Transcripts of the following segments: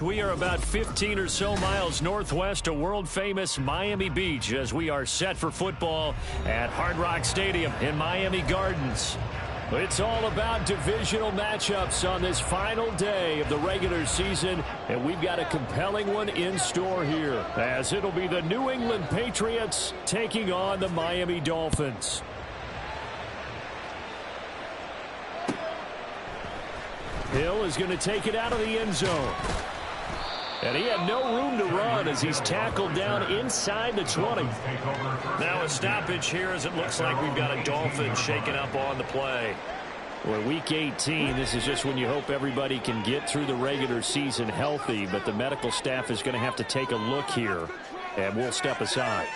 We are about 15 or so miles northwest of world-famous Miami Beach as we are set for football at Hard Rock Stadium in Miami Gardens. It's all about divisional matchups on this final day of the regular season, and we've got a compelling one in store here, as it'll be the New England Patriots taking on the Miami Dolphins. Hill is going to take it out of the end zone. And he had no room to run as he's tackled down inside the 20. Now a stoppage here as it looks like we've got a Dolphin shaking up on the play. Well, week 18, this is just when you hope everybody can get through the regular season healthy, but the medical staff is going to have to take a look here, and we'll step aside.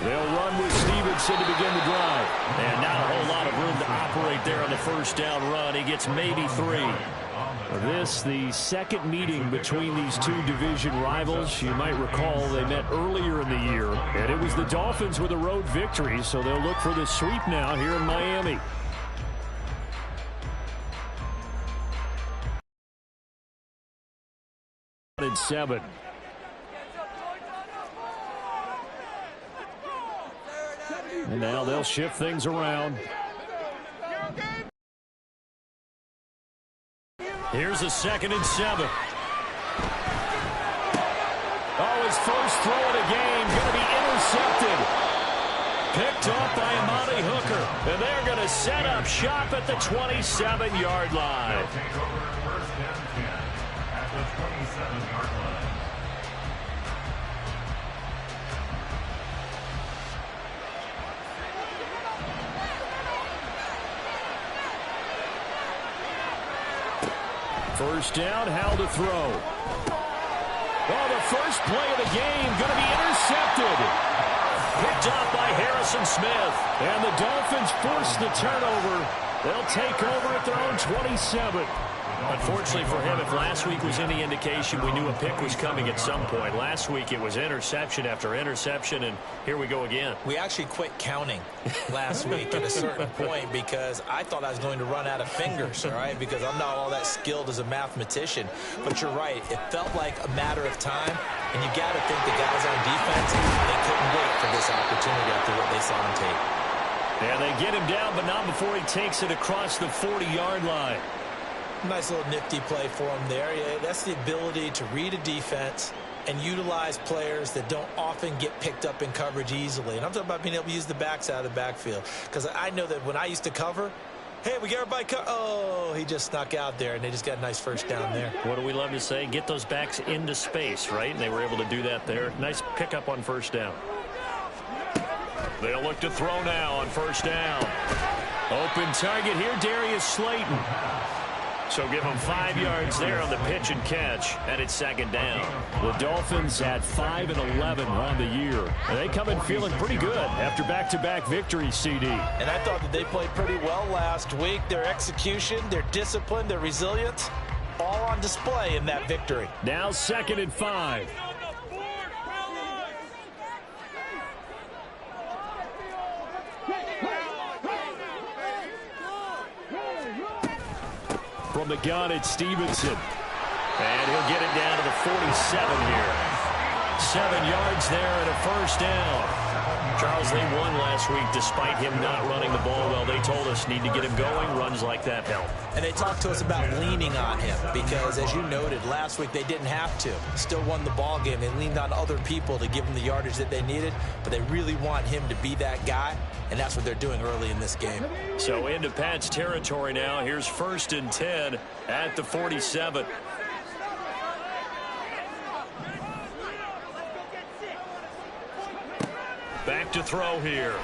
They'll run with Stevenson to begin the drive. And not a whole lot of room to operate there on the first down run. He gets maybe 3. This, the second meeting between these two division rivals. You might recall they met earlier in the year, and it was the Dolphins with a road victory, so they'll look for the sweep now here in Miami. And 7. And now they'll shift things around. Here's a 2nd and 7. Oh, his first throw of the game going to be intercepted. Picked off by Amani Hooker. And they're going to set up shop at the 27-yard line. First down, how to throw. Oh, the first play of the game going to be intercepted. Picked off by Harrison Smith. And the Dolphins force the turnover. They'll take over at their own 27. Unfortunately for him, if last week was any indication, we knew a pick was coming at some point. Last week it was interception after interception, and here we go again. We actually quit counting last week at a certain point because I thought I was going to run out of fingers, all right, because I'm not all that skilled as a mathematician. But you're right. It felt like a matter of time, and you got to think the guys on defense, they couldn't wait for this opportunity after what they saw on tape. And they get him down, but not before he takes it across the 40-yard line. Nice little nifty play for him there. Yeah, that's the ability to read a defense and utilize players that don't often get picked up in coverage easily. And I'm talking about being able to use the backs out of the backfield. Because I know that when I used to cover, hey, we got everybody oh, he just snuck out there, and they just got a nice first down there. What do we love to say? Get those backs into space, right? And they were able to do that there. Nice pickup on first down. They'll look to throw now on first down. Open target here, Darius Slayton. So give them 5 yards there on the pitch and catch, and it's 2nd down. The Dolphins at 5-11 on the year. And they come in feeling pretty good after back-to-back victories, CD. And I thought that they played pretty well last week. Their execution, their discipline, their resilience, all on display in that victory. Now 2nd and 5. From the gun, it's Stevenson. And he'll get it down to the 47 here. 7 yards there and a first down. Charles, they won last week despite him not running the ball well. They told us need to get him going. Runs like that help. And they talked to us about leaning on him because, as you noted, last week they didn't have to. Still won the ball game. They leaned on other people to give them the yardage that they needed, but they really want him to be that guy, and that's what they're doing early in this game. So into Pat's territory now. Here's 1st and 10 at the 47. Back to throw here.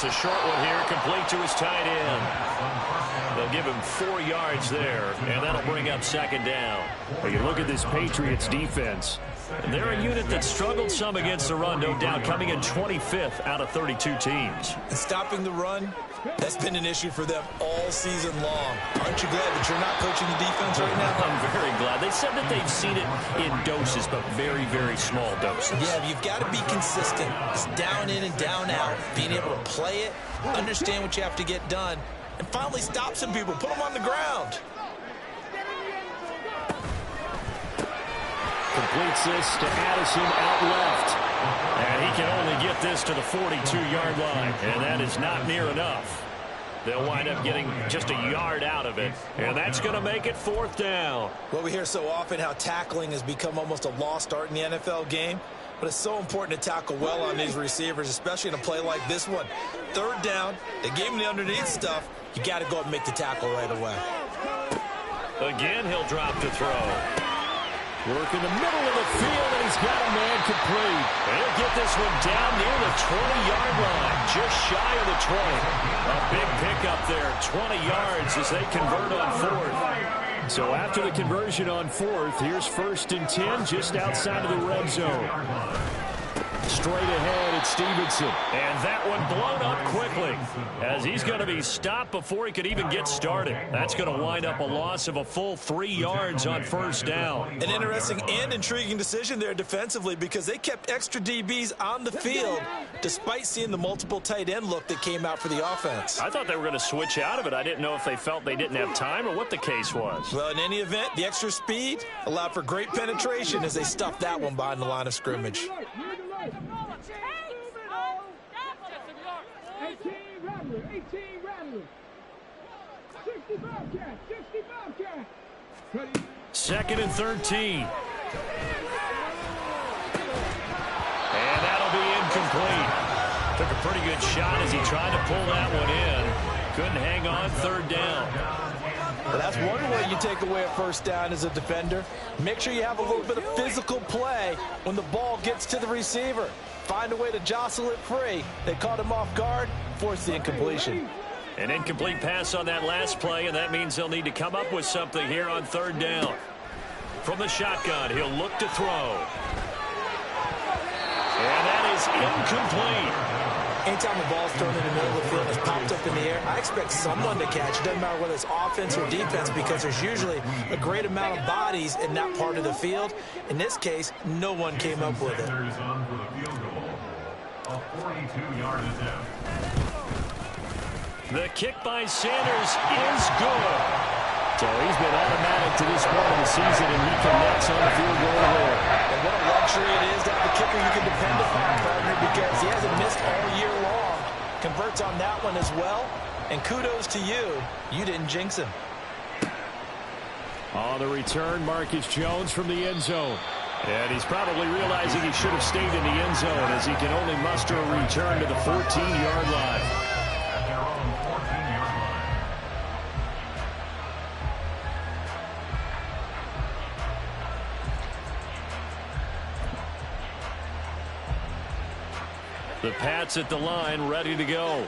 It's a short one here, complete to his tight end. They'll give him 4 yards there, and that'll bring up second down. Well, you look at this Patriots defense. They're a unit that struggled some against the run, no doubt, coming in 25th out of 32 teams. And stopping the run, that's been an issue for them all season long. Aren't you glad that you're not coaching the defense right now? I'm very glad. They said that they've seen it in doses, but very, very small doses. Yeah, you've got to be consistent. It's down in and down out. Being able to play it, understand what you have to get done, and finally stop some people, put them on the ground. Completes this to Addison out left. And he can only get this to the 42-yard line. And that is not near enough. They'll wind up getting just a yard out of it. And that's going to make it 4th down. Well, we hear so often how tackling has become almost a lost art in the NFL game. But it's so important to tackle well on these receivers, especially in a play like this one. 3rd down, they gave him the underneath stuff. You got to go up and make the tackle right away. Again, he'll drop to throw. Work in the middle of the field, and he's got a man complete. He'll get this one down near the 20-yard line, just shy of the 20. A big pickup there, 20 yards as they convert on 4th. So after the conversion on 4th, here's 1st and 10 just outside of the red zone. Straight ahead, it's Stevenson. And that one blown up quickly as he's going to be stopped before he could even get started. That's going to wind up a loss of a full 3 yards on 1st down. An interesting and intriguing decision there defensively because they kept extra DBs on the field despite seeing the multiple tight end look that came out for the offense. I thought they were going to switch out of it. I didn't know if they felt they didn't have time or what the case was. Well, in any event, the extra speed allowed for great penetration as they stuffed that one behind the line of scrimmage. 2nd and 13. And that'll be incomplete. Took a pretty good shot as he tried to pull that one in. Couldn't hang on. 3rd down. Well, that's one way you take away a 1st down as a defender. Make sure you have a little bit of physical play when the ball gets to the receiver. Find a way to jostle it free. They caught him off guard, forced the incompletion. An incomplete pass on that last play, and that means they'll need to come up with something here on 3rd down. From the shotgun, he'll look to throw. And that is incomplete. Anytime the ball's thrown in the middle of the field and it's popped up in the air, I expect someone to catch. It doesn't matter whether it's offense or defense because there's usually a great amount of bodies in that part of the field. In this case, no one came up with it. The kick by Sanders is good. So he's been automatic to this point of the season, and he connects on the field goal there. And what a luxury it is to have a kicker you can depend upon, partner, because he hasn't missed all year long. Converts on that one as well. And kudos to you. You didn't jinx him. On the return, Marcus Jones from the end zone. And he's probably realizing he should have stayed in the end zone as he can only muster a return to the 14-yard line. The Pats at the line, ready to go.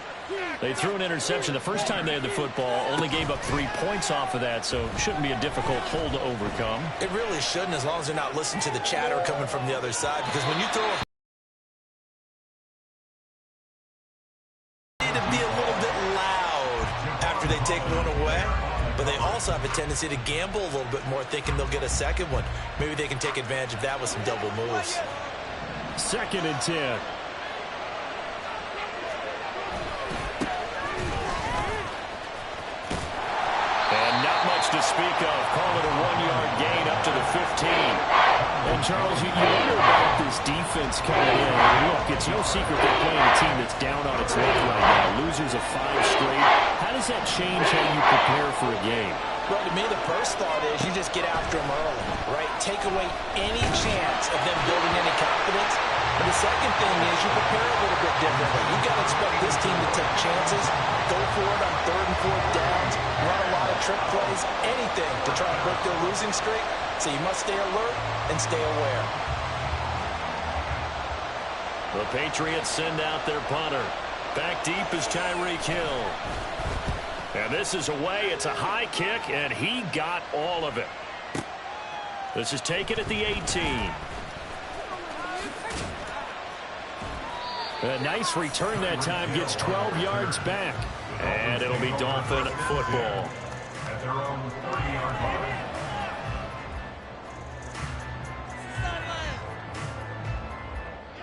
They threw an interception the first time they had the football, only gave up 3 points off of that, so it shouldn't be a difficult hole to overcome. It really shouldn't, as long as they're not listening to the chatter coming from the other side, because when you throw a need to be a little bit loud after they take one away, but they also have a tendency to gamble a little bit more, thinking they'll get a second one. Maybe they can take advantage of that with some double moves. 2nd and 10. To speak of, call it a 1-yard gain up to the 15. And Charles, you wonder about this defense coming in. Look, it's no secret they're playing a team that's down on its luck right now. Losers of 5 straight. How does that change how you prepare for a game? Well, to me, the first thought is you just get after them early, right? Take away any chance of them building any confidence. But the second thing is you prepare a little bit differently. You've got to expect this team to take chances, go for it on 3rd and 4th downs, run a lot of trick plays, anything to try to break their losing streak. So you must stay alert and stay aware. The Patriots send out their punter. Back deep is Tyreek Hill. And this is away. It's a high kick, and he got all of it. This is taken at the 18. A nice return that time. Gets 12 yards back. And it'll be Dolphin football. At their own 30-yard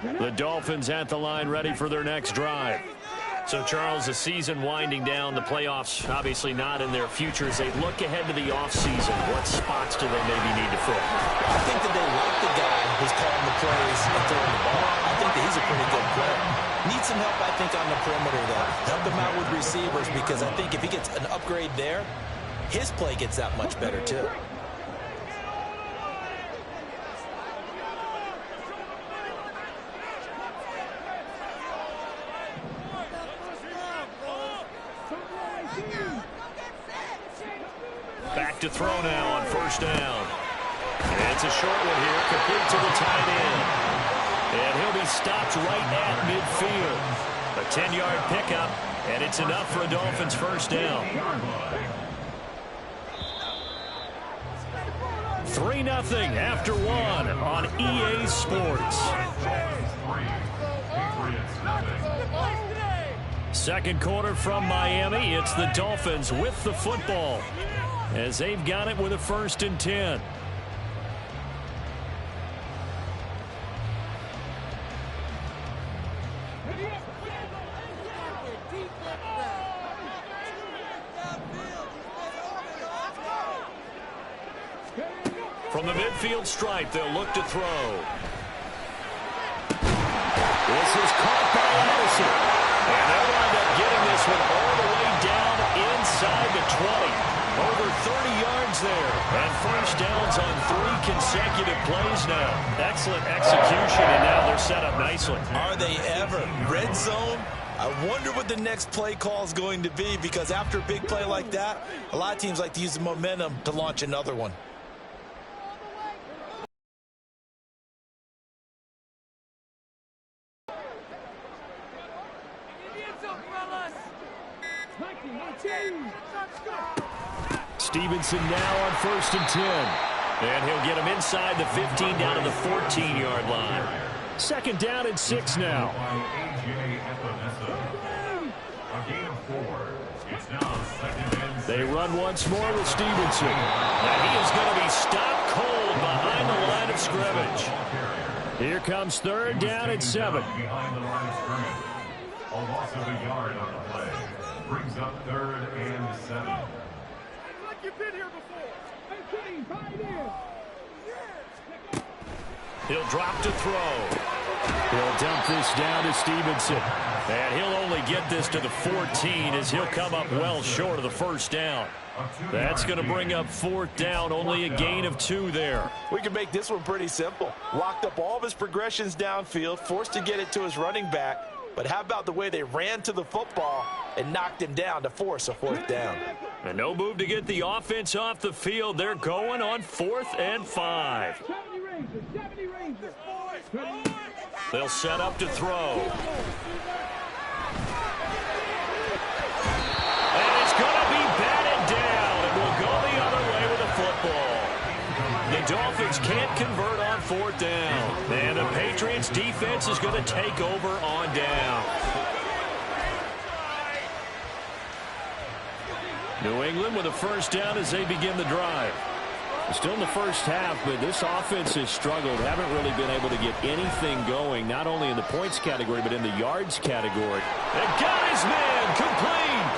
line. The Dolphins at the line, ready for their next drive. So, Charles, the season winding down, the playoffs obviously not in their future. As they look ahead to the offseason, what spots do they maybe need to fill? I think that they like the guy who's calling the plays and throwing the ball. I think that he's a pretty good player. Needs some help, I think, on the perimeter, though. Help him out with receivers, because I think if he gets an upgrade there, his play gets that much better, too. Back to throw now on first down. And it's a short one here, complete to the tight end. And he'll be stopped right at midfield. A 10-yard pickup, and it's enough for a Dolphins first down. 3-0 after one on EA Sports. Second quarter from Miami. It's the Dolphins with the football, as they've got it with a 1st and 10. From the midfield stripe, they'll look to throw. This is caught by Addison. And they'll wind up getting this one all the way down inside the 20. Over 30 yards there. And first downs on 3 consecutive plays now. Excellent execution, and now they're set up nicely. Are they ever? Red zone? I wonder what the next play call is going to be, because after a big play like that, a lot of teams like to use the momentum to launch another one. Stevenson now on 1st and 10. And he'll get him inside the 15 down to the 14-yard line. 2nd down and 6 now. They run once more with Stevenson. And he is going to be stopped cold behind the line of scrimmage. Here comes 3rd down and 7. Behind the line of scrimmage. A loss of a yard on the play. Brings up 3rd and 7. He'll drop to throw. He'll dump this down to Stevenson. And he'll only get this to the 14 as he'll come up well short of the 1st down. That's going to bring up 4th down, only a gain of 2 there. We can make this one pretty simple. Locked up all of his progressions downfield, forced to get it to his running back. But how about the way they ran to the football and knocked him down to force a 4th down? And no move to get the offense off the field. They're going on 4th and 5. They'll set up to throw. And it's going to be batted down. And will go the other way with the football. The Dolphins can't convert on 4th down. And the Patriots defense is going to take over on down. New England with a 1st down as they begin the drive. Still in the first half, but this offense has struggled. Haven't really been able to get anything going, not only in the points category, but in the yards category. And got his man complete.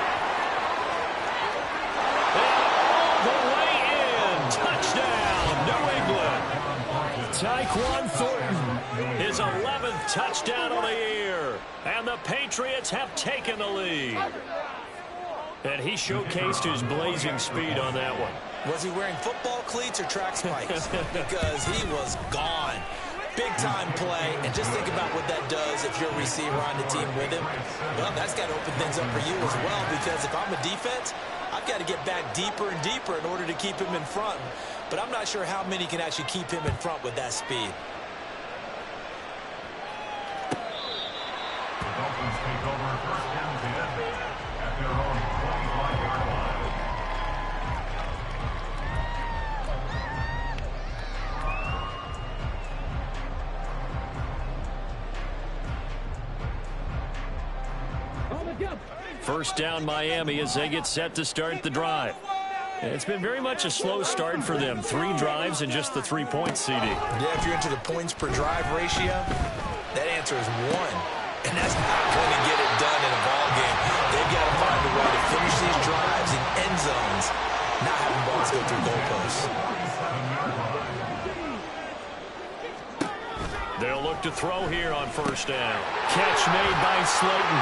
And all the way in. Touchdown, New England. Tyquan Thornton, his 11th touchdown of the year. And the Patriots have taken the lead. And he showcased his blazing speed on that one. Was he wearing football cleats or track spikes? Because he was gone. Big-time play, and just think about what that does if you're a receiver on the team with him. Well, that's got to open things up for you as well, because if I'm a defense, I've got to get back deeper and deeper in order to keep him in front. But I'm not sure how many can actually keep him in front with that speed. The Dolphins take over 1st First down Miami as they get set to start the drive. It's been very much a slow start for them. 3 drives and just the 3 points, CD. Yeah, if you're into the points per drive ratio, that answer is 1. And that's not going to get it done in a ball game. They've got to find a way to finish these drives in end zones, not having balls go through goalposts. They'll look to throw here on first down. Catch made by Slayton.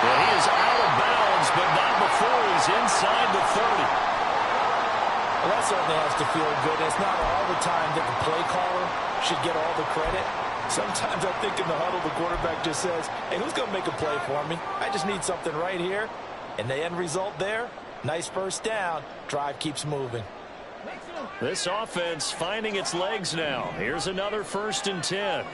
Well, he is out of bounds, but not before he's inside the 30. Well, that certainly has to feel good. It's not all the time that the play caller should get all the credit. Sometimes I think in the huddle, the quarterback just says, hey, who's going to make a play for me? I just need something right here. And the end result there, nice first down. Drive keeps moving. This offense finding its legs now. Here's another 1st and 10.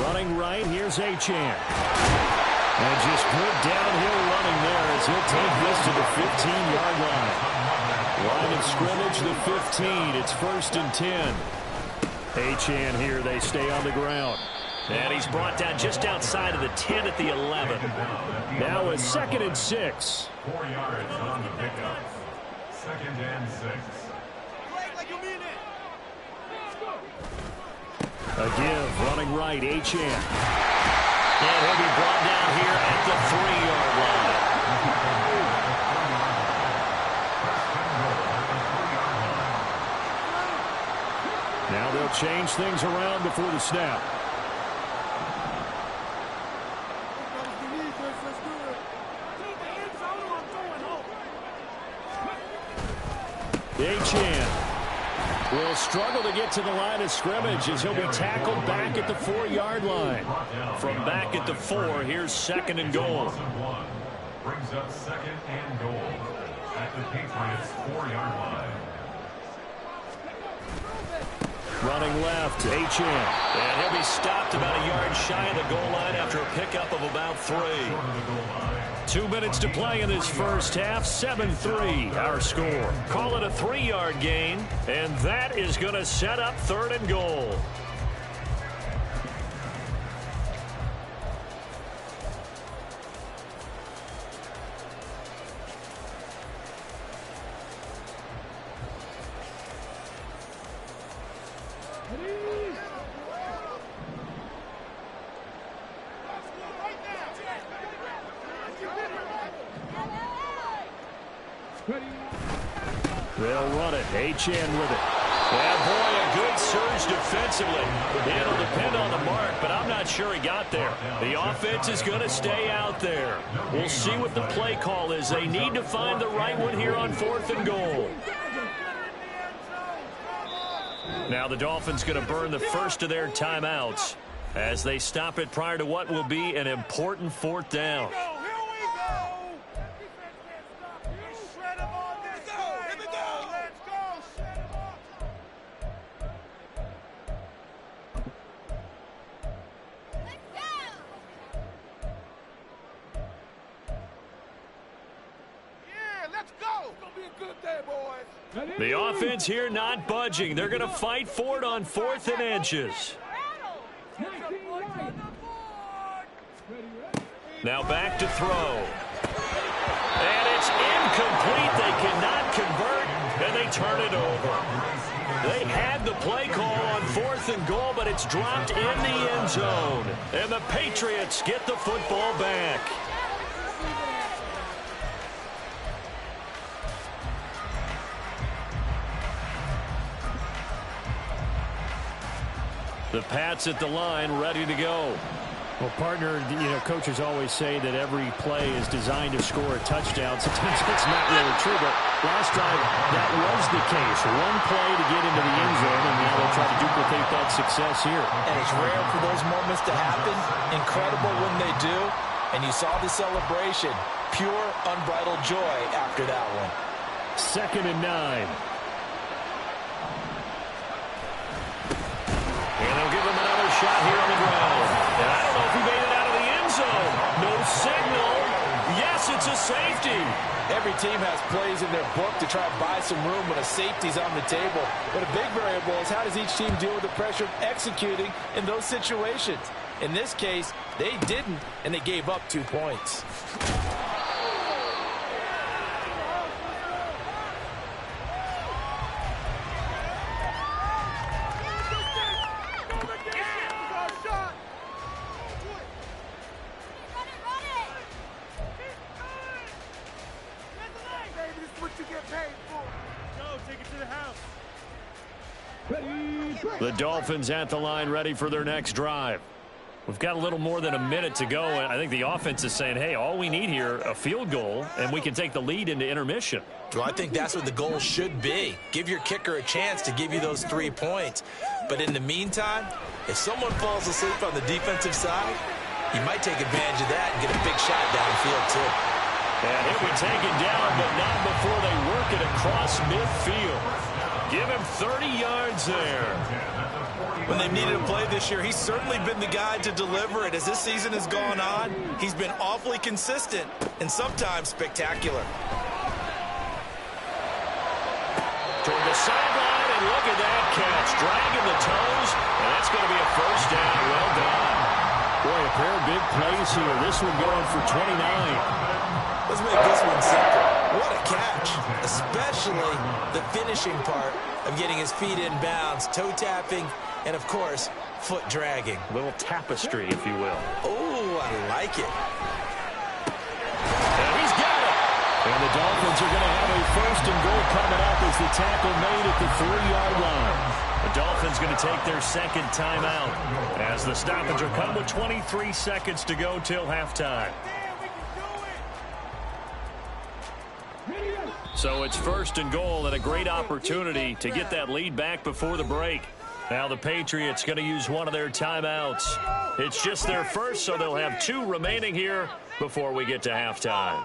Running right, here's Achane. And just good downhill running there as he'll take this to the 15-yard line. Line of scrimmage, the 15. It's 1st and 10. Achane here, they stay on the ground. And he's brought down just outside of the 10 at the 11. Now a 2nd and 6. 4 yards on the pickup. 2nd and 6. A give, running right, Achane. And he'll be brought down here at the 3-yard line. Now they'll change things around before the snap. Achane will struggle to get to the line of scrimmage as he'll be tackled back at the 4-yard line. From back at the 4, here's 2nd and goal. Brings up 2nd and goal at the Patriots' 4-yard line. Running left, Achane. And he'll be stopped about a yard shy of the goal line after a pickup of about 3. 2 minutes to play in this first half. 7-3 our score. Call it a 3-yard gain, and that is going to set up 3rd and goal. They'll run it. Achane with it. Yeah, boy, a good surge defensively. It'll depend on the mark, but I'm not sure he got there. The offense is going to stay out there. We'll see what the play call is. They need to find the right one here on 4th and goal. Now the Dolphins going to burn the first of their timeouts as they stop it prior to what will be an important 4th down. The offense here not budging. They're going to fight for it on 4th and inches. Now back to throw. And it's incomplete. They cannot convert, and they turn it over. They had the play call on 4th and goal, but it's dropped in the end zone. And the Patriots get the football back. The Pats at the line, ready to go. Well, partner, coaches always say that every play is designed to score a touchdown. Sometimes it's not really true, but last time that was the case. One play to get into the end zone, and now they'll try to duplicate that success here. And it's rare for those moments to happen. Incredible when they do. And you saw the celebration. Pure, unbridled joy after that one. 2nd and 9. And they'll give him another shot here on the ground. And I don't know if he made it out of the end zone. No signal. Yes, it's a safety. Every team has plays in their book to try and buy some room when a safety's on the table. But a big variable is how does each team deal with the pressure of executing in those situations. In this case, they didn't, and they gave up 2 points. The Dolphins at the line, ready for their next drive. We've got a little more than a minute to go, and I think the offense is saying, hey, all we need here, a field goal, and we can take the lead into intermission. Well, I think that's what the goal should be. Give your kicker a chance to give you those 3 points. But in the meantime, if someone falls asleep on the defensive side, you might take advantage of that and get a big shot downfield, too. And he'll be taken down, but not before they work it across midfield. Give him 30 yards there. When they've needed a play this year, he's certainly been the guy to deliver it. As this season has gone on, he's been awfully consistent and sometimes spectacular. Toward the sideline, and look at that catch. Dragging the toes, and that's going to be a first down. Well done. Boy, a pair of big plays here. This one going for 29. Let's make this one simple. What a catch, especially the finishing part of getting his feet in bounds, toe tapping, and, of course, foot dragging. A little tapestry, if you will. Oh, I like it. And he's got it. And the Dolphins are going to have a first and goal coming up as the tackle made at the 3-yard line. The Dolphins going to take their second timeout as the stoppage will come with 23 seconds to go till halftime. So it's first and goal and a great opportunity to get that lead back before the break. Now the Patriots going to use one of their timeouts. It's just their first, so they'll have 2 remaining here before we get to halftime.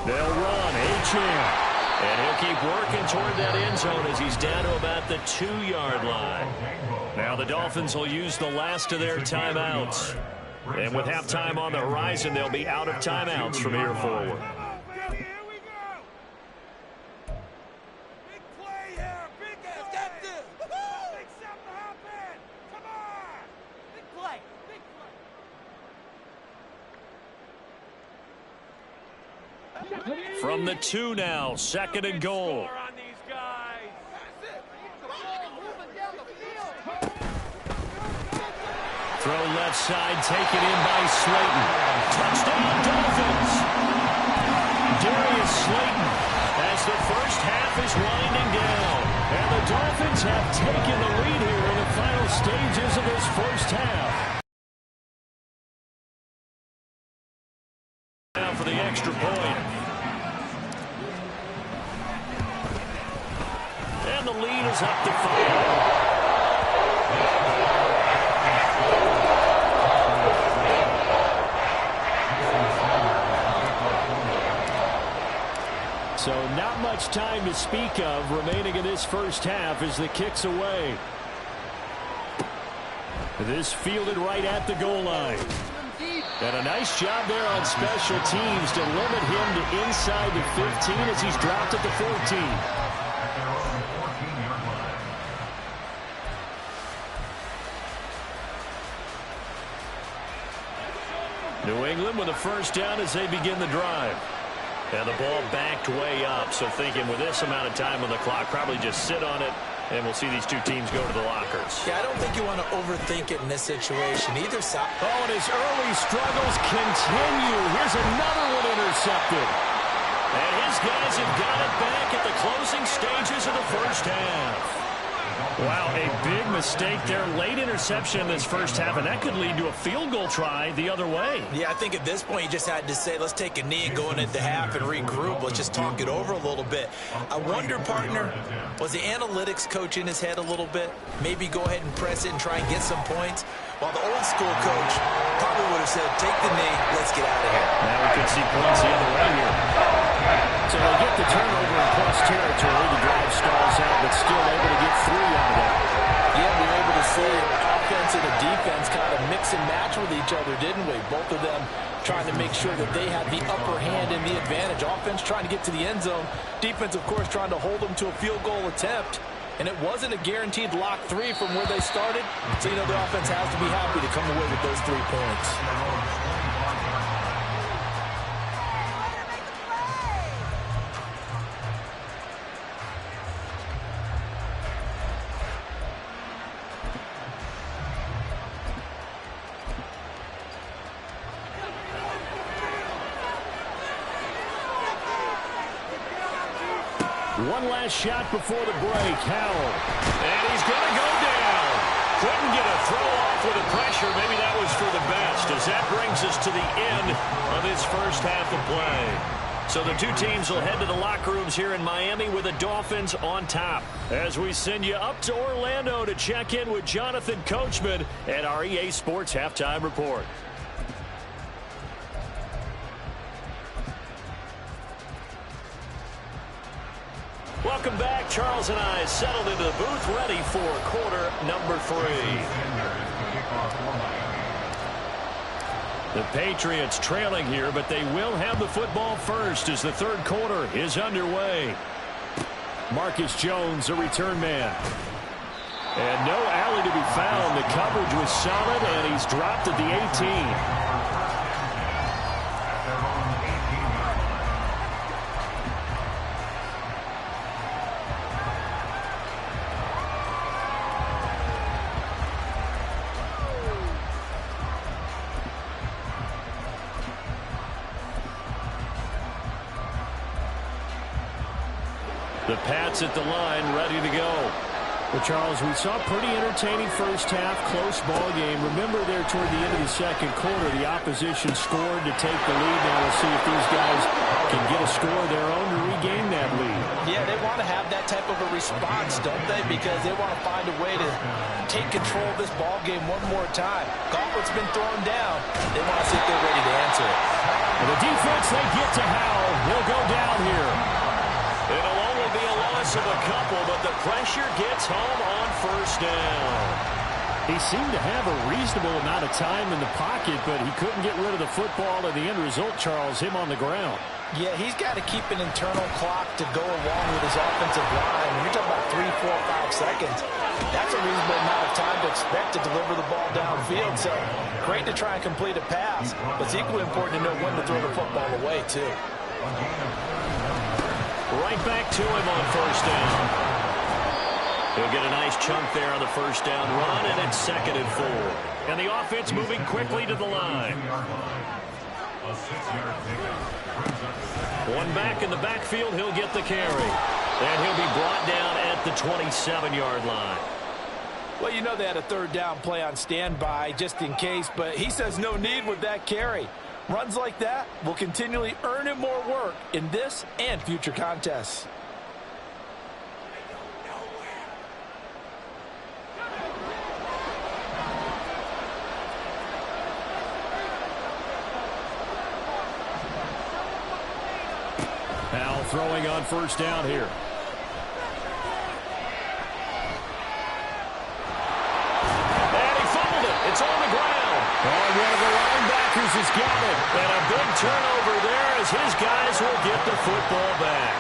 They'll run, H.M. And he'll keep working toward that end zone as he's down to about the 2-yard line. Now the Dolphins will use the last of their timeouts. And with halftime on the horizon, they'll be out of timeouts from here forward. From the 2 now, 2nd and goal. Throw left side, taken in by Slayton. Touchdown, Dolphins. Darius Slayton as the first half is winding down. And the Dolphins have taken the lead here in the final stages of this first half. Now for the extra point. And the lead is up to 5. So not much time to speak of remaining in this first half as the kick's away. This fielded right at the goal line. And a nice job there on special teams to limit him to inside the 15 as he's dropped at the 14. New England with a first down as they begin the drive. And the ball backed way up, so thinking with this amount of time on the clock, probably just sit on it, and we'll see these two teams go to the lockers. Yeah, I don't think you want to overthink it in this situation. Either side. Oh, and his early struggles continue. Here's another one intercepted. And his guys have got it back at the closing stages of the first half. Wow, a big mistake there. Late interception in this first half, and that could lead to a field goal try the other way. Yeah, I think at this point you just had to say, let's take a knee and go into the half and regroup. Let's just talk it over a little bit. I wonder, partner, was the analytics coach in his head a little bit? Maybe go ahead and press it and try and get some points? While the old school coach probably would have said, take the knee, let's get out of here. Now we could see points the other way here. So they get the turnover in plus territory. The drive stalls out, but still able to get 3 out of that. Yeah, we were able to see offense and the defense kind of mix and match with each other, didn't we? Both of them trying to make sure that they had the upper hand and the advantage. Offense trying to get to the end zone. Defense, of course, trying to hold them to a field goal attempt. And it wasn't a guaranteed lock 3 from where they started. So, you know, the offense has to be happy to come away with those 3 points. One last shot before the break. Howell. And he's going to go down. Couldn't get a throw off with the pressure. Maybe that was for the best, as that brings us to the end of this first half of play. So the two teams will head to the locker rooms here in Miami with the Dolphins on top. As we send you up to Orlando to check in with Jonathan Coachman at our EA Sports Halftime Report. Welcome back. Charles and I settled into the booth, ready for quarter number 3. The Patriots trailing here, but they will have the football first as the third quarter is underway. Marcus Jones, a return man. And no alley to be found. The coverage was solid, and he's dropped at the 18. The Pats at the line, ready to go. Well, Charles, we saw a pretty entertaining first half, close ball game. Remember there toward the end of the second quarter, the opposition scored to take the lead. Now we'll see if these guys can get a score of their own to regain that lead. Yeah, they want to have that type of a response, don't they? Because they want to find a way to take control of this ball game one more time. Gauntlet's been thrown down. They want to see if they're ready to answer it. And the defense, they get to Howell. He'll go down here. It'll only be a loss of a couple, but the pressure gets home on first down. He seemed to have a reasonable amount of time in the pocket, but he couldn't get rid of the football, and the end result, Charles, him on the ground. Yeah, he's got to keep an internal clock to go along with his offensive line. When you're talking about 3, 4, 5 seconds, that's a reasonable amount of time to expect to deliver the ball downfield. So great to try and complete a pass, but it's equally important to know when to throw the football away, too. Right back to him on first down. He'll get a nice chunk there on the first down run, and it's 2nd and 4. And the offense moving quickly to the line. One back in the backfield, he'll get the carry. And he'll be brought down at the 27-yard line. Well, you know they had a third down play on standby just in case, but he says no need with that carry. Runs like that will continually earn him more work in this and future contests. Now throwing on first down here. And he fumbled it. It's on the ground. And one of the linebackers has got it. And a big turnover there as his guys will get the football back.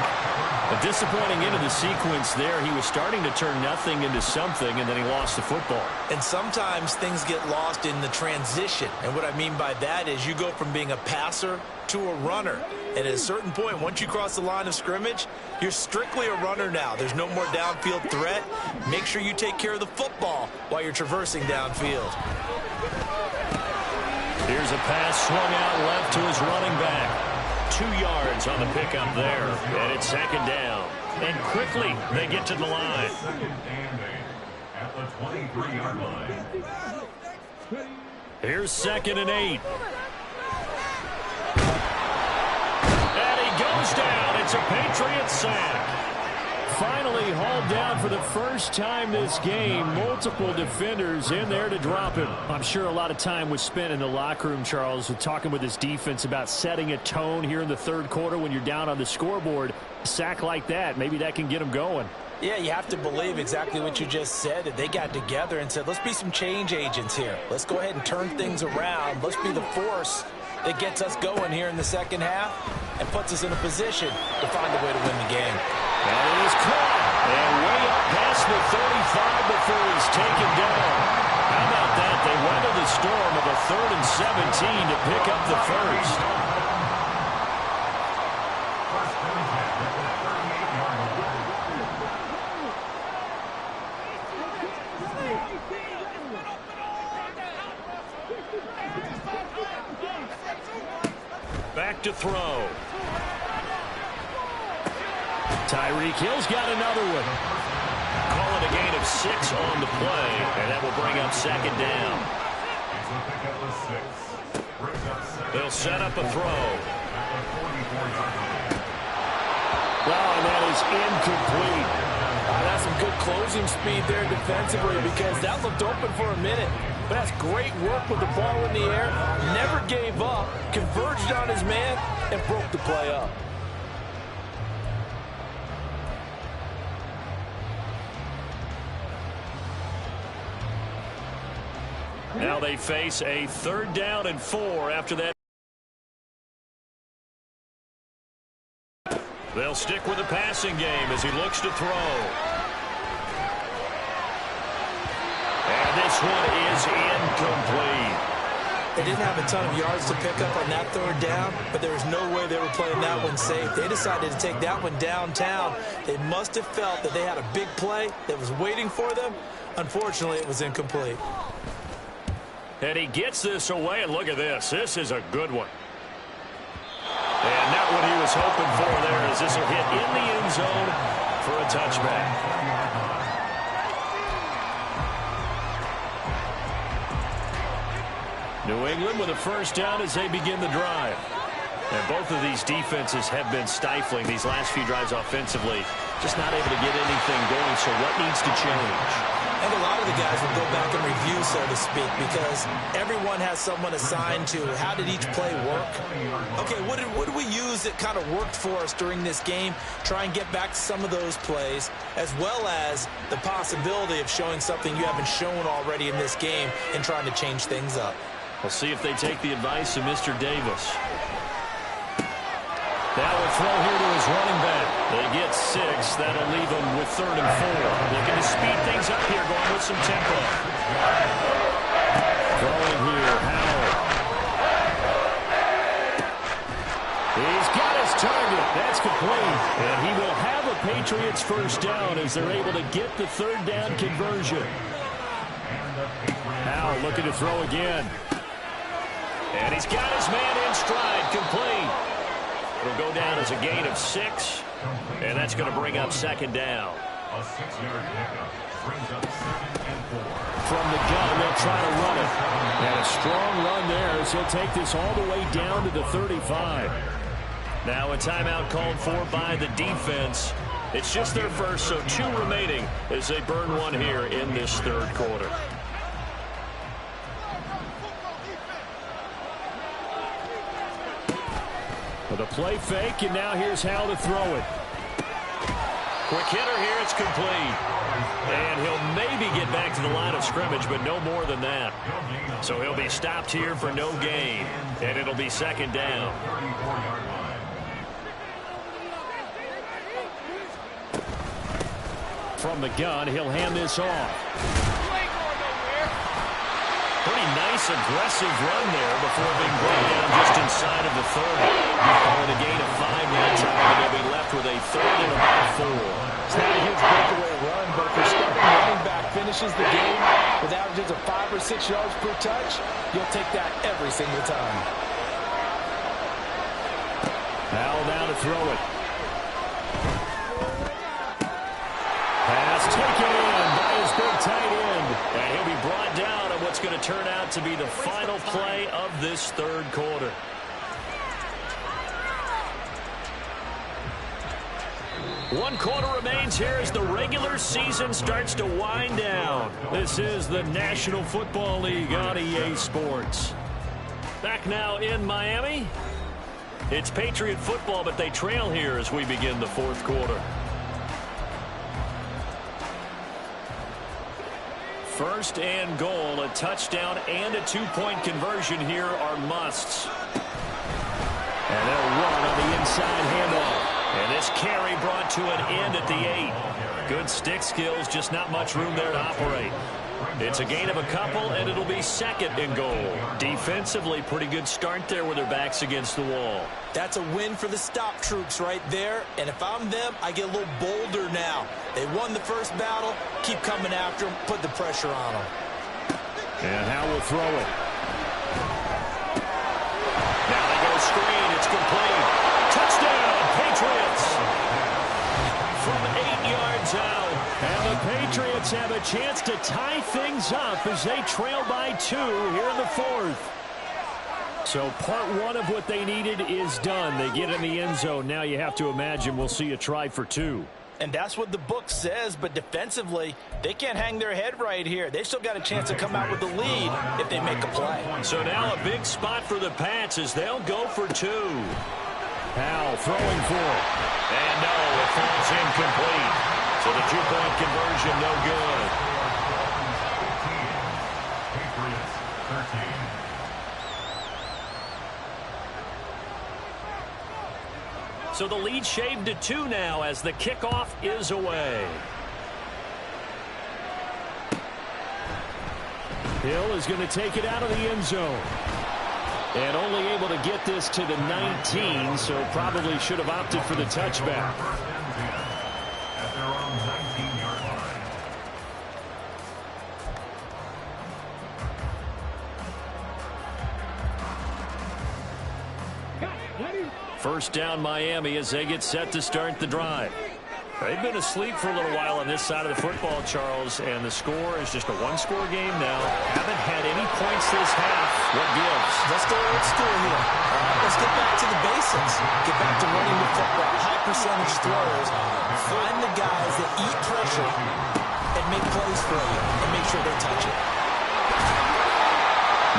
A disappointing end of the sequence there. He was starting to turn nothing into something, and then he lost the football. And sometimes things get lost in the transition. And what I mean by that is you go from being a passer to a runner. And at a certain point, once you cross the line of scrimmage, you're strictly a runner now. There's no more downfield threat. Make sure you take care of the football while you're traversing downfield. Here's a pass swung out left to his running back. 2 yards on the pickup there. And it's 2nd down. And quickly they get to the line. at the 23-yard line. Here's 2nd and 8. And he goes down. It's a Patriots sack. Finally hauled down for the first time this game. Multiple defenders in there to drop him. I'm sure a lot of time was spent in the locker room, Charles, talking with his defense about setting a tone here in the third quarter when you're down on the scoreboard. A sack like that, maybe that can get them going. Yeah, you have to believe exactly what you just said, that they got together and said, let's be some change agents here. Let's go ahead and turn things around. Let's be the force that gets us going here in the second half and puts us in a position to find a way to win the game. And it is caught. And way up past the 35 before he's taken down. How about that? They weathered the storm of a 3rd and 17 to pick up the first. Back to throw. Tyreek Hill's got another one. Call it a gain of 6 on the play, and that will bring up 2nd down. They'll set up a throw. Well, and that is incomplete. That's some good closing speed there defensively, because that looked open for a minute. But that's great work with the ball in the air. Never gave up, converged on his man, and broke the play up. Now they face a 3rd down and 4 after that. They'll stick with the passing game as he looks to throw. And this one is incomplete. They didn't have a ton of yards to pick up on that 3rd down, but there was no way they were playing that one safe. They decided to take that one downtown. They must have felt that they had a big play that was waiting for them. Unfortunately, it was incomplete. And he gets this away, and look at this. This is a good one. And not what he was hoping for there, as this will hit in the end zone for a touchback. New England with a first down as they begin the drive. And both of these defenses have been stifling these last few drives offensively. Just not able to get anything going, so what needs to change? I think a lot of the guys will go back and review, so to speak, because everyone has someone assigned to how did each play work. Okay, what did we use that kind of worked for us during this game? Try and get back to some of those plays, as well as the possibility of showing something you haven't shown already in this game and trying to change things up. We'll see if they take the advice of Mr. Davis. Now a throw here to his running back. They get 6. That'll leave them with 3rd and 4. Looking to speed things up here, going with some tempo. Throwing here, Howard. He's got his target. That's complete. And he will have a Patriots first down as they're able to get the 3rd down conversion. Now looking to throw again. And he's got his man in stride, complete. It'll go down as a gain of 6, and that's going to bring up 2nd down. A 6-yard pickup brings up 2nd and 4. From the gun, they'll try to run it. And a strong run there as he'll take this all the way down to the 35. Now a timeout called for by the defense. It's just their first, so 2 remaining as they burn one here in this 3rd quarter. With a play fake, and now here's how to throw it. Quick hitter here, it's complete. And he'll maybe get back to the line of scrimmage, but no more than that. So he'll be stopped here for no gain, and it'll be 2nd down. From the gun, he'll hand this off. Pretty nice, aggressive run there before being brought down just inside of the 30. Calling a gain of 5 that time, and they'll be left with a 3rd and about 4. It's not a huge breakaway run, but if your starting running back finishes the game with averages of 5 or 6 yards per touch, you'll take that every single time. Now to throw it. Pass taken in by his big tight end. And he'll be brought down on what's going to turn out to be the final play of this third quarter. One quarter remains here as the regular season starts to wind down. This is the National Football League on EA Sports. Back now in Miami. It's Patriot football, but they trail here as we begin the fourth quarter. First and goal, a touchdown and a two-point conversion here are musts. And they'll run on the inside handoff. And this carry brought to an end at the 8. Good stick skills, just not much room there to operate. It's a gain of a couple, and it'll be second and goal. Defensively, pretty good start there with their backs against the wall. That's a win for the stop troops right there. And if I'm them, I get a little bolder now. They won the first battle. Keep coming after them. Put the pressure on them. And Howe will throw it. Now they go screen. It's complete. Touchdown, Patriots. From 8 yards out. And the Patriots have a chance to tie things up as they trail by 2 here in the fourth. So part one of what they needed is done. They get in the end zone. Now you have to imagine we'll see a try for 2. And that's what the book says, but defensively, they can't hang their head right here. They still got a chance to come out with the lead if they make a play. So now a big spot for the Pats as they'll go for 2. Howe throwing for it. And no, it falls incomplete. So the two-point conversion no good. Patriots 13. So the lead shaved to 2 now as the kickoff is away. Hill is going to take it out of the end zone. And only able to get this to the 19, so probably should have opted for the touchback. At their own 19-yard line. First down Miami as they get set to start the drive. They've been asleep for a little while on this side of the football, Charles, and the score is just a one-score game now. Haven't had any points this half. What gives? Let's go old school here. All right, let's get back to the basics. Get back to running the football. High percentage throws. Find the guys that eat pressure and make plays for you and make sure they touch it.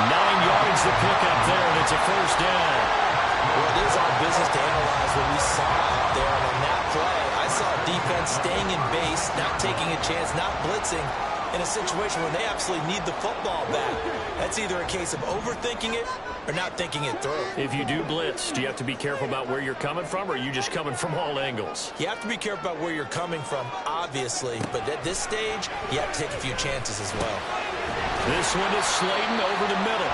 9 yards the pickup there, and it's a first down. Well, it is our business to analyze what we saw out there. And on that play, I saw defense staying in base, not taking a chance, not blitzing in a situation where they absolutely need the football back. That's either a case of overthinking it or not thinking it through. If you do blitz, do you have to be careful about where you're coming from, or are you just coming from all angles? You have to be careful about where you're coming from, obviously. But at this stage, you have to take a few chances as well. This one is Slayton over the middle.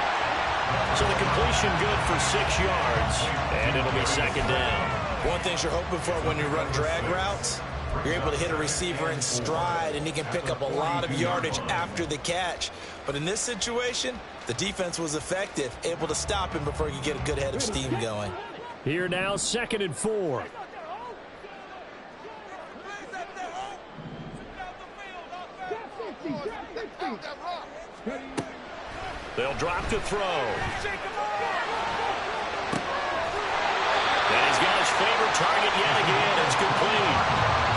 So the completion good for 6 yards, and it'll be second down. One thing you're hoping for when you run drag routes, you're able to hit a receiver in stride, and he can pick up a lot of yardage after the catch. But in this situation, the defense was effective, able to stop him before he could get a good head of steam going. Here now, 2nd and 4. They'll drop to throw. And he's got his favorite target yet again. It's complete.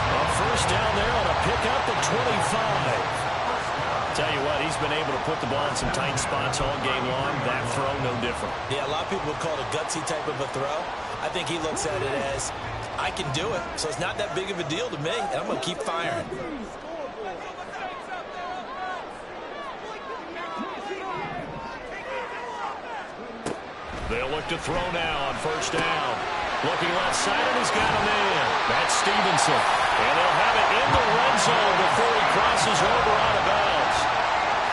A first down there on a pickup at 25. Tell you what, he's been able to put the ball in some tight spots all game long. That throw, no different. Yeah, a lot of people would call it a gutsy type of a throw. I think he looks at it as, I can do it, so it's not that big of a deal to me, and I'm going to keep firing. They'll look to throw now on first down. Looking left side, and he's got a man. That's Stevenson. And they'll have it in the red zone before he crosses over out of bounds.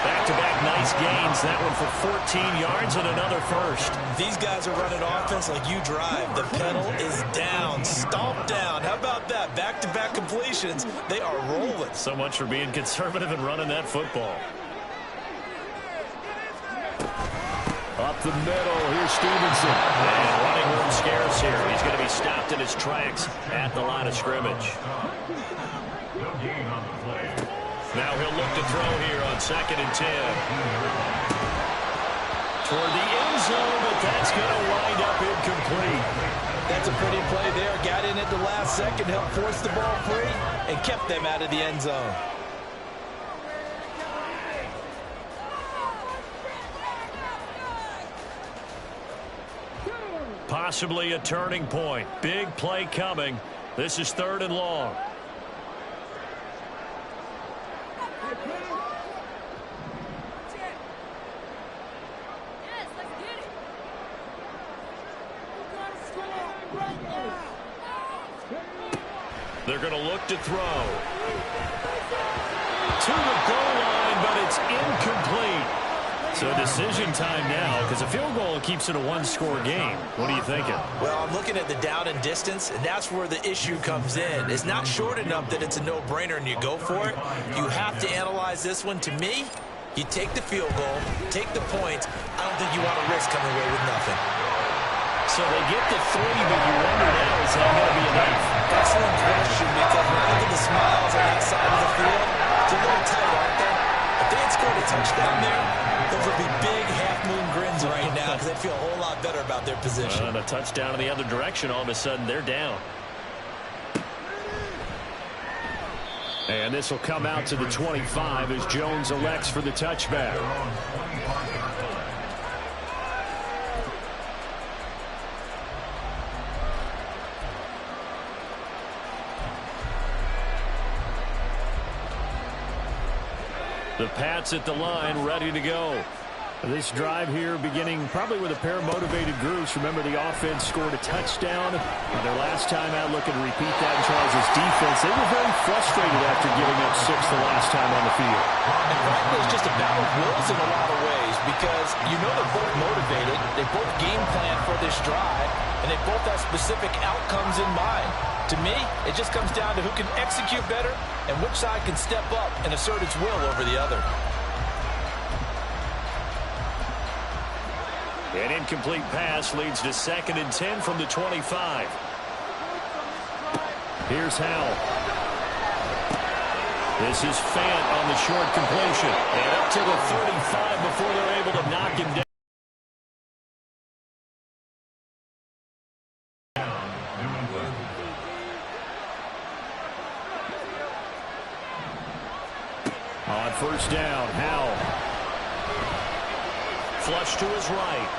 Back-to-back nice gains. That one for 14 yards and another first. These guys are running offense like you drive. The pedal is down, stomped down. How about that? Back-to-back completions. They are rolling. So much for being conservative and running that football. Up the middle, here's Stevenson. And running room scarce here. He's going to be stopped in his tracks at the line of scrimmage. No gain on the play. Now he'll look to throw here on 2nd and 10. Toward the end zone, but that's going to wind up incomplete. That's a pretty play there. Got in at the last second, helped force the ball free, and kept them out of the end zone. Possibly a turning point. Big play coming. This is 3rd and long. They're going to look to throw. To the goal line, but it's incomplete. So decision time now, because a field goal keeps it a one-score game. What are you thinking? Well, I'm looking at the down and distance, and that's where the issue comes in. It's not short enough that it's a no-brainer and you go for it. You have to analyze this one. To me, you take the field goal, take the points. I don't think you want to risk coming away with nothing. So they get the 3, but you wonder now, is that going to be enough? Excellent question, because when I look at the smiles on that side of the field, it's a little tight, aren't they? If they had scored a touchdown there, those would be big half-moon grins right now because they feel a whole lot better about their position. And a touchdown in the other direction, all of a sudden they're down. And this will come out to the 25 as Jones elects for the touchback. The Pats at the line, ready to go. This drive here beginning probably with a pair of motivated groups. Remember, the offense scored a touchdown. Their last time out, looking to repeat that in Charles' defense. They were very frustrated after giving up 6 the last time on the field. And frankly, it's just a battle of wills in a lot of ways because you know they're both motivated. They both game plan for this drive, and they both have specific outcomes in mind. To me, it just comes down to who can execute better and which side can step up and assert its will over the other. An incomplete pass leads to 2nd and 10 from the 25. Here's Howell. This is Fant on the short completion. And up to the 35 before they're able to knock him down. On 1st down, Howell. Flush to his right.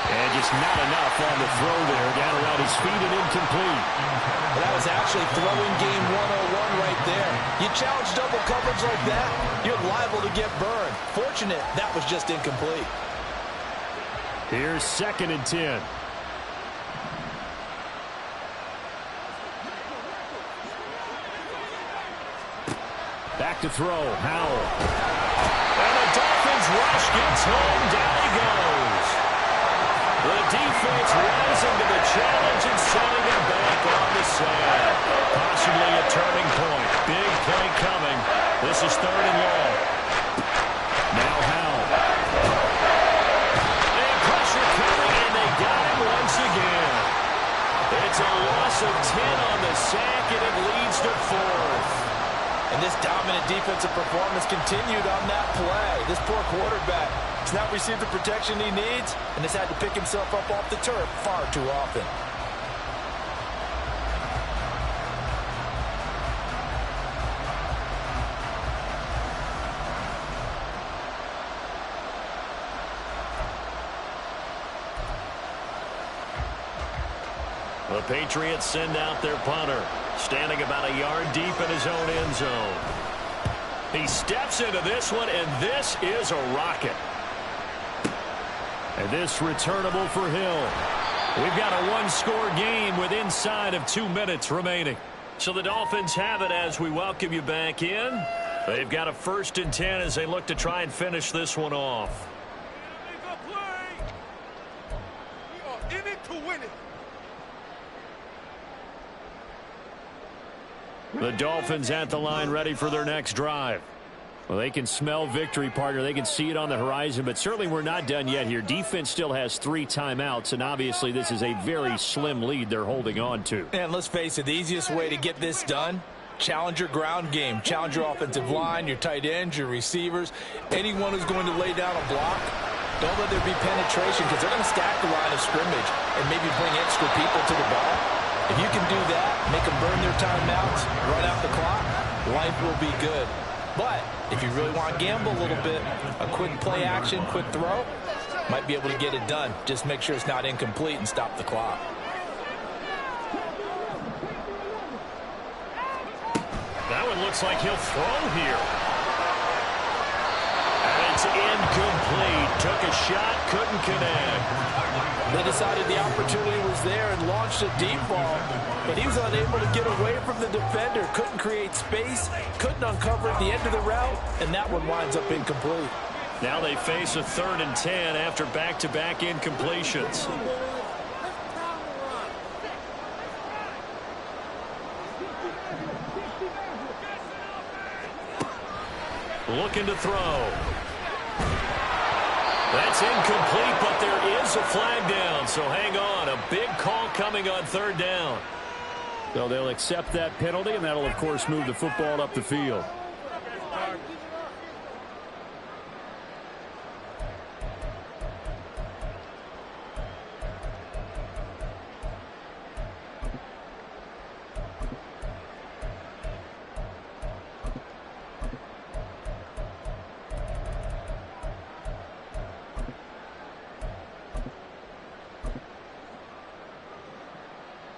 And just not enough on the throw there. Down around his feet and incomplete. Well, that was actually throwing game 101 right there. You challenge double coverage like that, you're liable to get burned. Fortunate that was just incomplete. Here's 2nd and 10. Back to throw. Howell. And the Dolphins rush gets home. Down he goes. The defense rising to the challenge and setting him back on the side. Possibly a turning point. Big play coming. This is 3rd and long. Now Howell. And pressure coming, and they got him once again. It's a loss of 10 on the sack, and it leads to 4th. And this dominant defensive performance continued on that play. This poor quarterback has not received the protection he needs and has had to pick himself up off the turf far too often. The Patriots send out their punter, standing about a yard deep in his own end zone. He steps into this one, and this is a rocket. And this returnable for Hill. We've got a one-score game with inside of 2 minutes remaining. So the Dolphins have it as we welcome you back in. They've got a 1st and 10 as they look to try and finish this one off. We are in it to win it. The Dolphins at the line ready for their next drive. Well, they can smell victory, partner. They can see it on the horizon, but certainly we're not done yet here. Defense still has 3 timeouts, and obviously this is a very slim lead they're holding on to. And let's face it, the easiest way to get this done Challenge your ground game. Challenge your offensive line, your tight ends, your receivers. Anyone who's going to lay down a block, don't let there be penetration because they're going to stack the line of scrimmage and maybe bring extra people to the ball. If you can do that, make them burn their timeouts, run out the clock, life will be good. But if you really want to gamble a little bit, a quick play action, quick throw, might be able to get it done. Just make sure it's not incomplete and stop the clock. That one looks like he'll throw here. And it's incomplete. Took a shot, couldn't connect. They decided the opportunity was there and launched a deep ball, but he was unable to get away from the defender. Couldn't create space, couldn't uncover at the end of the route, and that one winds up incomplete. Now they face a 3rd and 10 after back-to-back incompletions. Looking to throw. That's incomplete, but there is a flag down, so hang on. A big call coming on 3rd down. So they'll accept that penalty, and that'll, of course, move the football up the field.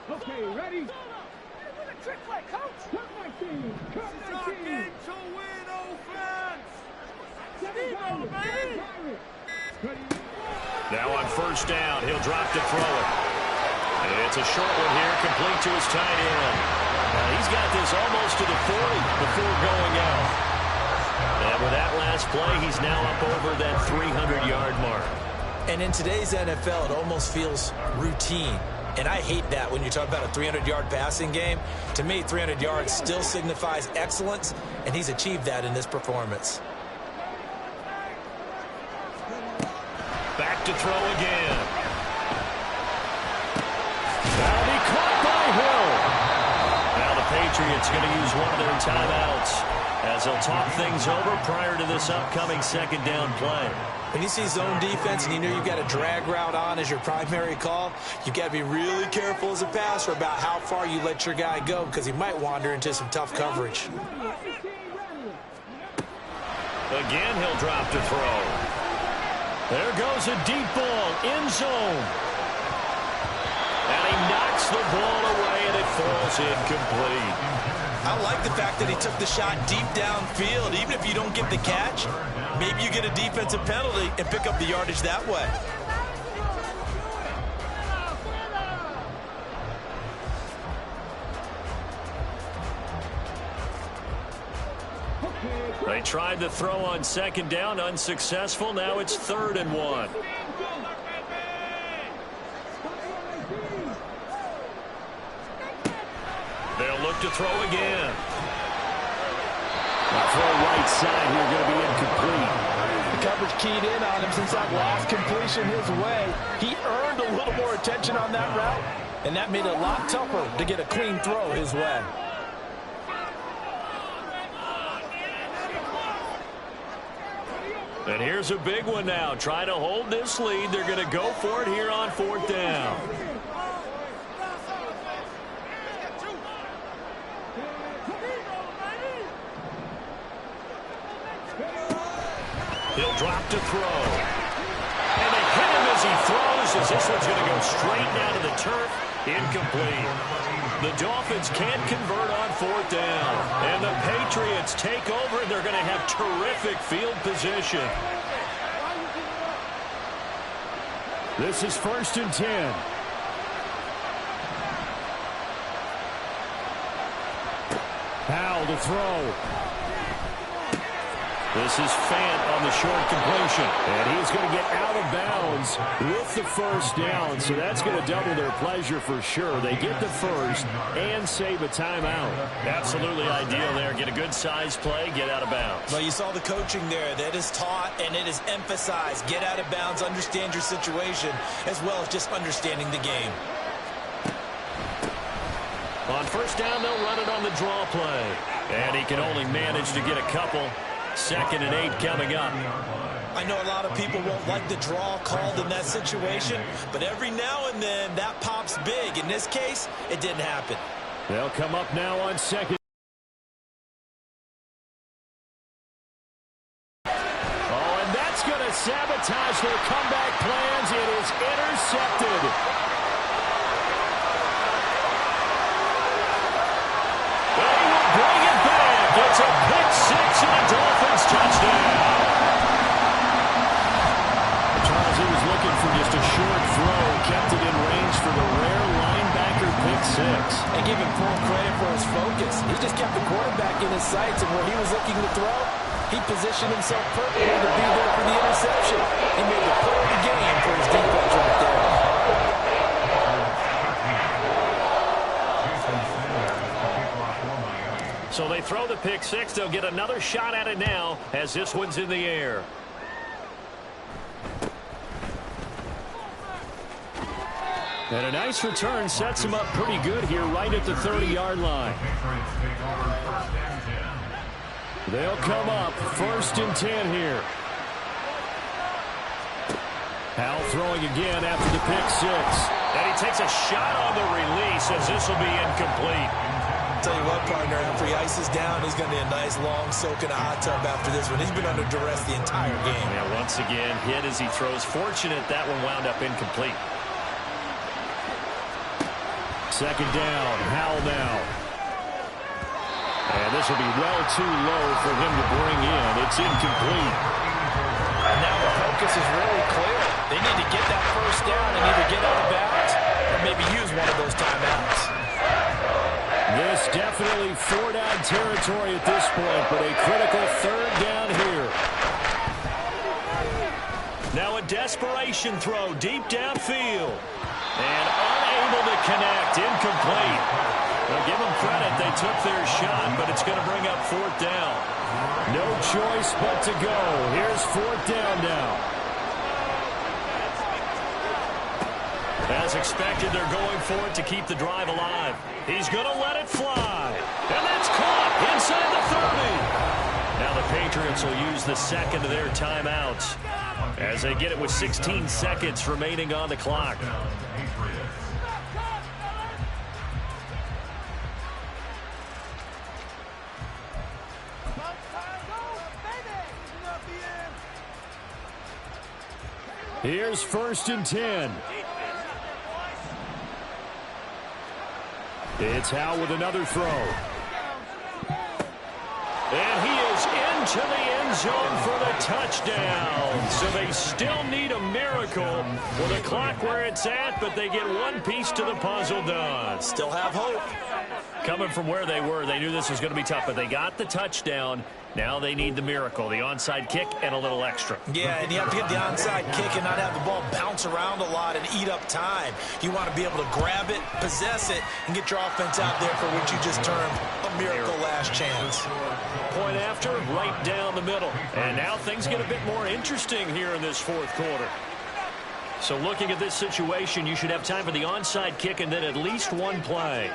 Okay, ready? With a trick play, coach. Cut my team. Cut my team. To win offense. Now on 1st down, he'll drop to throw it. And it's a short one here, complete to his tight end. Now he's got this almost to the 40 before going out. And with that last play, he's now up over that 300-yard mark. And in today's NFL, it almost feels routine. And I hate that when you talk about a 300-yard passing game. To me, 300 yards still signifies excellence, and he's achieved that in this performance. Back to throw again. That'll be caught by Hill. Now the Patriots going to use one of their timeouts as they'll talk things over prior to this upcoming 2nd down play. When you see zone defense and you know you've got a drag route on as your primary call, you've got to be really careful as a passer about how far you let your guy go because he might wander into some tough coverage. Again, he'll drop to throw. There goes a deep ball, end zone. And he knocks the ball away, and it falls incomplete. I like the fact that he took the shot deep downfield. Even if you don't get the catch, maybe you get a defensive penalty and pick up the yardage that way. They tried to throw on 2nd down, unsuccessful. Now it's 3rd and 1. They'll look to throw again. The throw right side here going to be incomplete. The coverage keyed in on him since that last completion his way. He earned a little more attention on that route, and that made it a lot tougher to get a clean throw his way. And here's a big one now. Trying to hold this lead. They're going to go for it here on 4th down. He'll drop to throw. And they hit him as he throws, as this one's going to go straight down to the turf. Incomplete. The Dolphins can't convert on 4th down. And the Patriots take over, and they're going to have terrific field position. This is 1st and 10. Powell to throw. This is Fant on the short completion. And he's going to get out of bounds with the 1st down, so that's going to double their pleasure for sure. They get the 1st and save a timeout. Absolutely ideal there. Get a good size play, get out of bounds. Well, you saw the coaching there. That is taught and it is emphasized. Get out of bounds, understand your situation, as well as just understanding the game. On On first down, they'll run it on the draw play. And he can only manage to get a couple. 2nd and 8 coming up. I know a lot of people won't like the draw called in that situation, but every now and then that pops big. In this case, it didn't happen. They'll come up now on 2nd. Oh, and that's going to sabotage their comeback plans. It is intercepted. They will bring it back. It's a pick 6 and a Dolphins touchdown. Charles, he was looking for just a short throw, kept it in range for the rare linebacker pick 6. And give him full credit for his focus. He just kept the quarterback in his sights, and where he was looking to throw, he positioned himself perfectly to be there for the interception. He made the play of the game for his defense right there. So they throw the pick 6. They'll get another shot at it now as this one's in the air. And a nice return sets him up pretty good here right at the 30-yard line. They'll come up 1st and 10 here. Howell throwing again after the pick 6. And he takes a shot on the release as this will be incomplete. Tell you what, partner, after he ices down, he's going to be a nice long soak in a hot tub after this one. He's been under duress the entire game. Yeah, once again, hit as he throws. Fortunate that one wound up incomplete. 2nd down, Howell now. And this will be well too low for him to bring in. It's incomplete. And now the focus is really clear. They need to get that first down and either get out of bounds or maybe use one of those timeouts. This definitely 4-down territory at this point, but a critical 3rd down here. Now a desperation throw deep downfield. And unable to connect. Incomplete. Now give them credit. They took their shot, but it's going to bring up 4th down. No choice but to go. Here's 4th down now. As expected, they're going for it to keep the drive alive. He's going to let it fly. And that's caught inside the 30. Now the Patriots will use the 2nd of their timeouts as they get it with 16 seconds remaining on the clock. Here's 1st and 10. It's Howell with another throw. And he is into the end zone for the touchdown. So they still need a miracle with the clock where it's at, but they get one piece to the puzzle done. Still have hope. Coming from where they were, they knew this was going to be tough, but they got the touchdown. Now they need the miracle, the onside kick and a little extra. Yeah, and you have to get the onside kick and not have the ball bounce around a lot and eat up time. You want to be able to grab it, possess it, and get your offense out there for what you just termed a miracle last chance. Point after, right down the middle. And now things get a bit more interesting here in this 4th quarter. So looking at this situation, you should have time for the onside kick and then at least one play.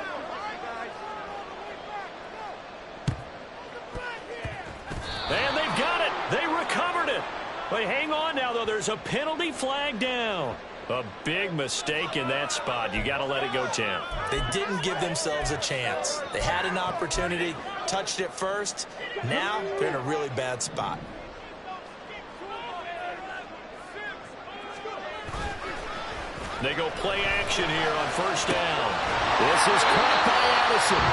And they've got it. They recovered it. But hang on now, though. There's a penalty flag down. A big mistake in that spot. You got to let it go, Tim. They didn't give themselves a chance. They had an opportunity, touched it first. Now they're in a really bad spot. They go play action here on 1st down. This is caught by Addison.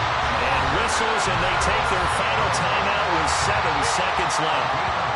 And whistles, and they take their final timeout with 7 seconds left.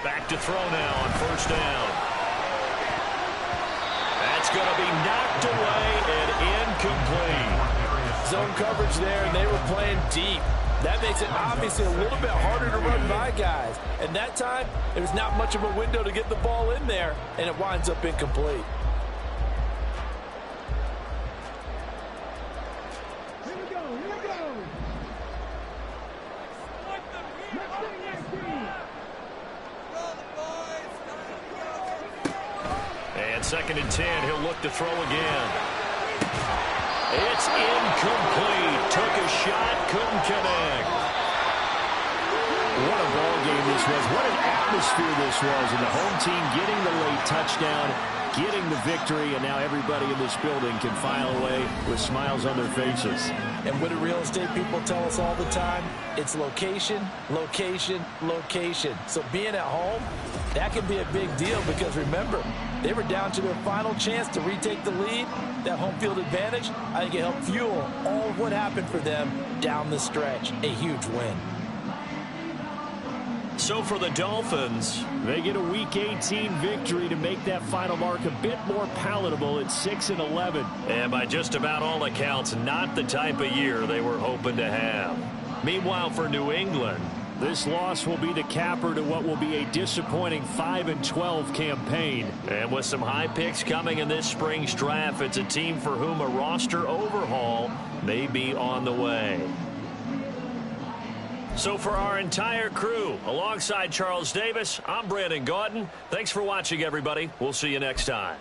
Back to throw now on 1st down. That's going to be knocked away and incomplete. Zone coverage there, and they were playing deep. That makes it obviously a little bit harder to run by guys. And that time, there's not much of a window to get the ball in there, and it winds up incomplete. Here we go, here we go. And 2nd and 10, he'll look to throw again. It's incomplete. Took a shot, couldn't connect. What a ball game this was. What an atmosphere this was. And the home team getting the late touchdown, getting the victory, and now everybody in this building can file away with smiles on their faces. And what do real estate people tell us all the time? It's location, location, location. So being at home, that can be a big deal because remember, they were down to their final chance to retake the lead. That home field advantage, I think it helped fuel all of what happened for them down the stretch. A huge win. So for the Dolphins, they get a Week 18 victory to make that final mark a bit more palatable at 6-11. And by just about all accounts, not the type of year they were hoping to have. Meanwhile, for New England, this loss will be the capper to what will be a disappointing 5-12 campaign. And with some high picks coming in this spring's draft, it's a team for whom a roster overhaul may be on the way. So for our entire crew, alongside Charles Davis, I'm Brandon Gaudin. Thanks for watching, everybody. We'll see you next time.